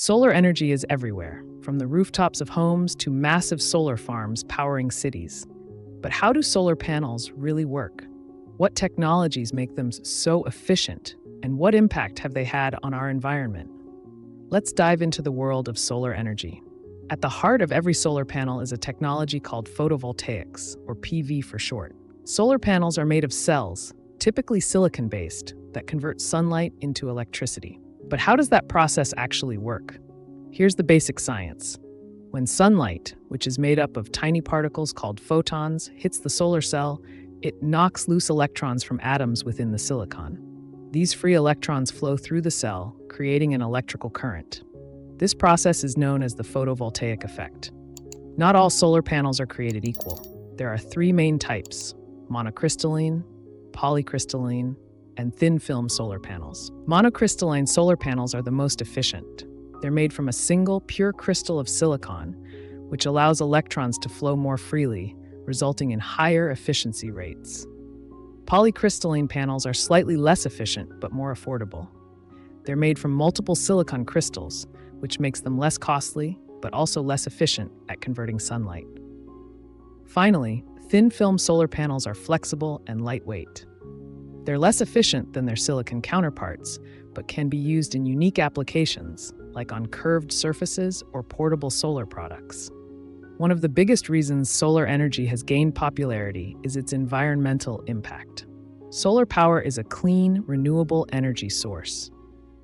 Solar energy is everywhere, from the rooftops of homes to massive solar farms powering cities. But how do solar panels really work? What technologies make them so efficient, and what impact have they had on our environment? Let's dive into the world of solar energy. At the heart of every solar panel is a technology called photovoltaics, or PV for short. Solar panels are made of cells, typically silicon-based, that convert sunlight into electricity. But how does that process actually work? Here's the basic science. When sunlight, which is made up of tiny particles called photons, hits the solar cell, it knocks loose electrons from atoms within the silicon. These free electrons flow through the cell, creating an electrical current. This process is known as the photovoltaic effect. Not all solar panels are created equal. There are three main types: monocrystalline, polycrystalline, and thin-film solar panels. Monocrystalline solar panels are the most efficient. They're made from a single, pure crystal of silicon, which allows electrons to flow more freely, resulting in higher efficiency rates. Polycrystalline panels are slightly less efficient, but more affordable. They're made from multiple silicon crystals, which makes them less costly, but also less efficient at converting sunlight. Finally, thin-film solar panels are flexible and lightweight. They're less efficient than their silicon counterparts, but can be used in unique applications, like on curved surfaces or portable solar products. One of the biggest reasons solar energy has gained popularity is its environmental impact. Solar power is a clean, renewable energy source.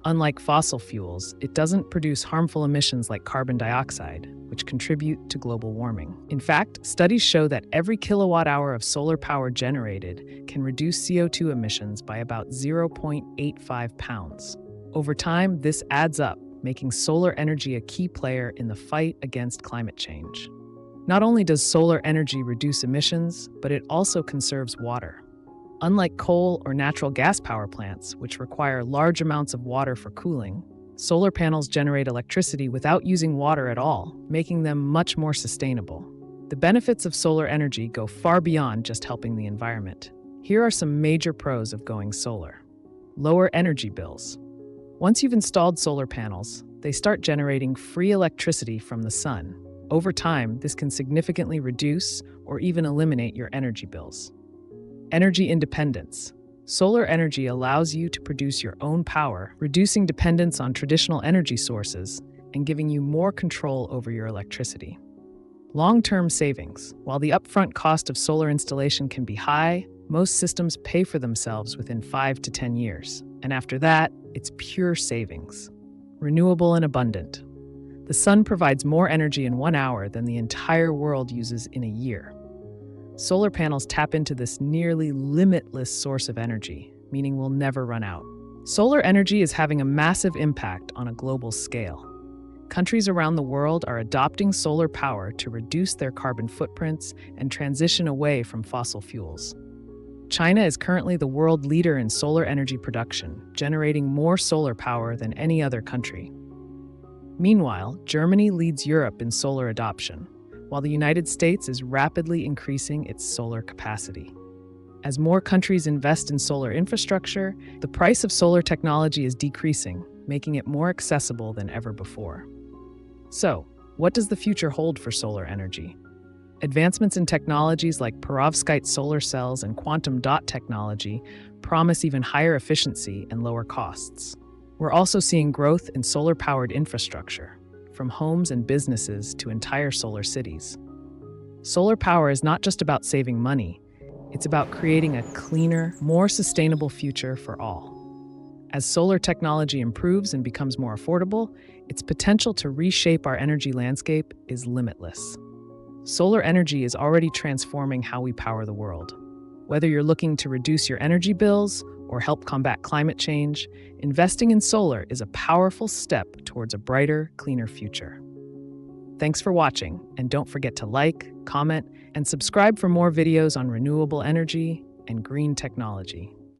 Unlike fossil fuels, it doesn't produce harmful emissions like carbon dioxide, which contribute to global warming. In fact, studies show that every kilowatt-hour of solar power generated can reduce CO2 emissions by about 0.85 pounds. Over time, this adds up, making solar energy a key player in the fight against climate change. Not only does solar energy reduce emissions, but it also conserves water. Unlike coal or natural gas power plants, which require large amounts of water for cooling, solar panels generate electricity without using water at all, making them much more sustainable. The benefits of solar energy go far beyond just helping the environment. Here are some major pros of going solar. Lower energy bills. Once you've installed solar panels, they start generating free electricity from the sun. Over time, this can significantly reduce or even eliminate your energy bills. Energy independence. Solar energy allows you to produce your own power, reducing dependence on traditional energy sources and giving you more control over your electricity. Long-term savings. While the upfront cost of solar installation can be high, most systems pay for themselves within 5 to 10 years, and after that, it's pure savings. Renewable and abundant. The sun provides more energy in 1 hour than the entire world uses in a year. Solar panels tap into this nearly limitless source of energy, meaning we'll never run out. Solar energy is having a massive impact on a global scale. Countries around the world are adopting solar power to reduce their carbon footprints and transition away from fossil fuels. China is currently the world leader in solar energy production, generating more solar power than any other country. Meanwhile, Germany leads Europe in solar adoption, while the United States is rapidly increasing its solar capacity. As more countries invest in solar infrastructure, the price of solar technology is decreasing, making it more accessible than ever before. So, what does the future hold for solar energy? Advancements in technologies like perovskite solar cells and quantum dot technology promise even higher efficiency and lower costs. We're also seeing growth in solar-powered infrastructure, from homes and businesses to entire solar cities. Solar power is not just about saving money, it's about creating a cleaner, more sustainable future for all. As solar technology improves and becomes more affordable, its potential to reshape our energy landscape is limitless. Solar energy is already transforming how we power the world. Whether you're looking to reduce your energy bills or help combat climate change, investing in solar is a powerful step towards a brighter, cleaner future. Thanks for watching, and don't forget to like, comment, and subscribe for more videos on renewable energy and green technology.